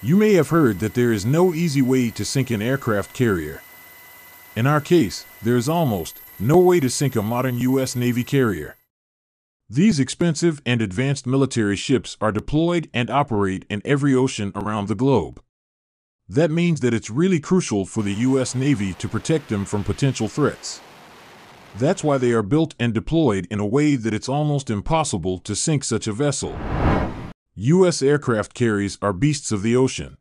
You may have heard that there is no easy way to sink an aircraft carrier. In our case, there is almost no way to sink a modern U.S. Navy carrier. These expensive and advanced military ships are deployed and operate in every ocean around the globe. That means that it's really crucial for the U.S. Navy to protect them from potential threats. That's why they are built and deployed in a way that it's almost impossible to sink such a vessel. U.S. aircraft carriers are beasts of the ocean.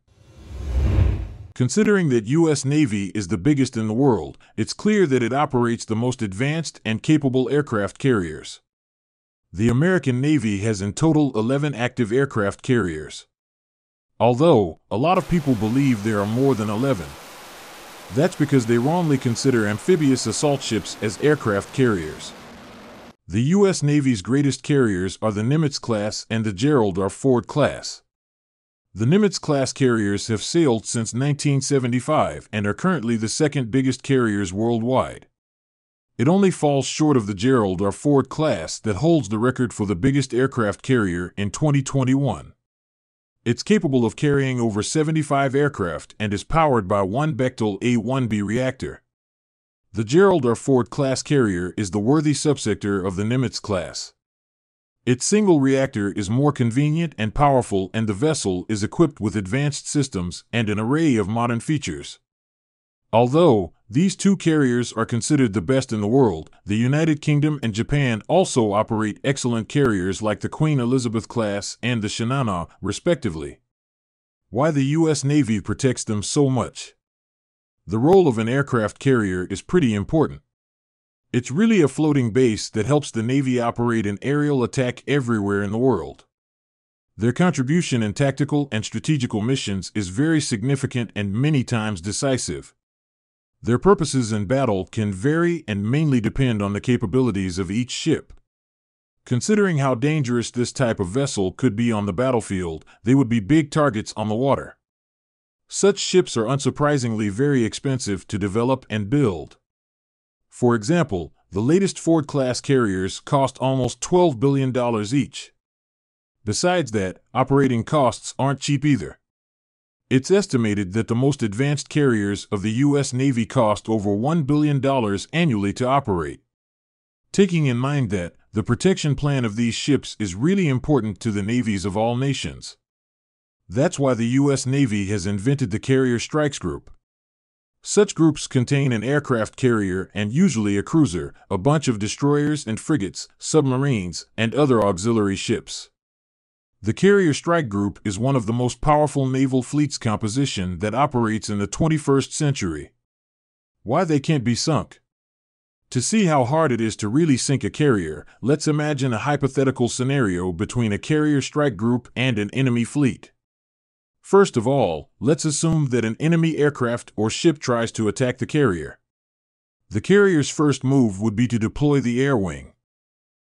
Considering that U.S. Navy is the biggest in the world, it's clear that it operates the most advanced and capable aircraft carriers. The American Navy has in total 11 active aircraft carriers. Although, a lot of people believe there are more than 11. That's because they wrongly consider amphibious assault ships as aircraft carriers. The U.S. Navy's greatest carriers are the Nimitz-class and the Gerald R. Ford class. The Nimitz-class carriers have sailed since 1975 and are currently the second biggest carriers worldwide. It only falls short of the Gerald R. Ford class that holds the record for the biggest aircraft carrier in 2021. It's capable of carrying over 75 aircraft and is powered by one Bechtel A-1B reactor. The Gerald R. Ford class carrier is the worthy subsector of the Nimitz class. Its single reactor is more convenient and powerful, and the vessel is equipped with advanced systems and an array of modern features. Although these two carriers are considered the best in the world, the United Kingdom and Japan also operate excellent carriers like the Queen Elizabeth class and the Shinano, respectively. Why the U.S. Navy protects them so much? The role of an aircraft carrier is pretty important. It's really a floating base that helps the Navy operate an aerial attack everywhere in the world. Their contribution in tactical and strategical missions is very significant and many times decisive. Their purposes in battle can vary and mainly depend on the capabilities of each ship. Considering how dangerous this type of vessel could be on the battlefield, they would be big targets on the water. Such ships are unsurprisingly very expensive to develop and build. For example, the latest Ford-class carriers cost almost $12 billion each. Besides that, operating costs aren't cheap either. It's estimated that the most advanced carriers of the U.S. Navy cost over $1 billion annually to operate. Taking in mind that, the protection plan of these ships is really important to the navies of all nations. That's why the U.S. Navy has invented the Carrier Strikes Group. Such groups contain an aircraft carrier and usually a cruiser, a bunch of destroyers and frigates, submarines, and other auxiliary ships. The Carrier Strike Group is one of the most powerful naval fleets composition that operates in the 21st century. Why they can't be sunk? To see how hard it is to really sink a carrier, let's imagine a hypothetical scenario between a Carrier Strike Group and an enemy fleet. First of all, let's assume that an enemy aircraft or ship tries to attack the carrier. The carrier's first move would be to deploy the air wing.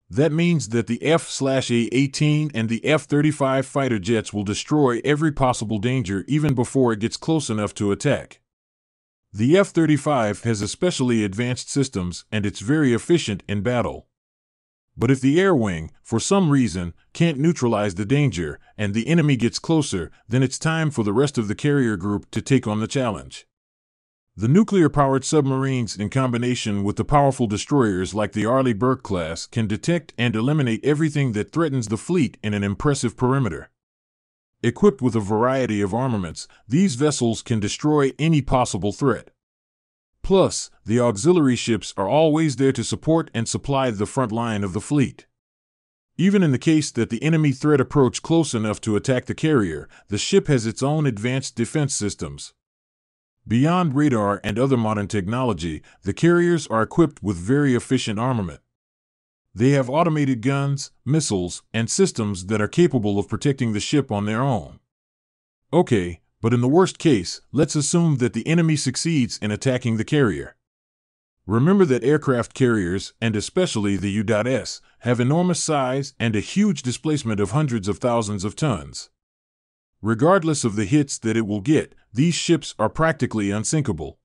That means that the F/A-18 and the F-35 fighter jets will destroy every possible danger even before it gets close enough to attack. The F-35 has especially advanced systems and it's very efficient in battle. But if the air wing, for some reason, can't neutralize the danger and the enemy gets closer, then it's time for the rest of the carrier group to take on the challenge. The nuclear-powered submarines in combination with the powerful destroyers like the Arleigh Burke class can detect and eliminate everything that threatens the fleet in an impressive perimeter. Equipped with a variety of armaments, these vessels can destroy any possible threat. Plus, the auxiliary ships are always there to support and supply the front line of the fleet. Even in the case that the enemy threat approach close enough to attack the carrier, the ship has its own advanced defense systems. Beyond radar and other modern technology, the carriers are equipped with very efficient armament. They have automated guns, missiles, and systems that are capable of protecting the ship on their own. Okay, but in the worst case, let's assume that the enemy succeeds in attacking the carrier. Remember that aircraft carriers, and especially the U.S., have enormous size and a huge displacement of hundreds of thousands of tons. Regardless of the hits that it will get, these ships are practically unsinkable.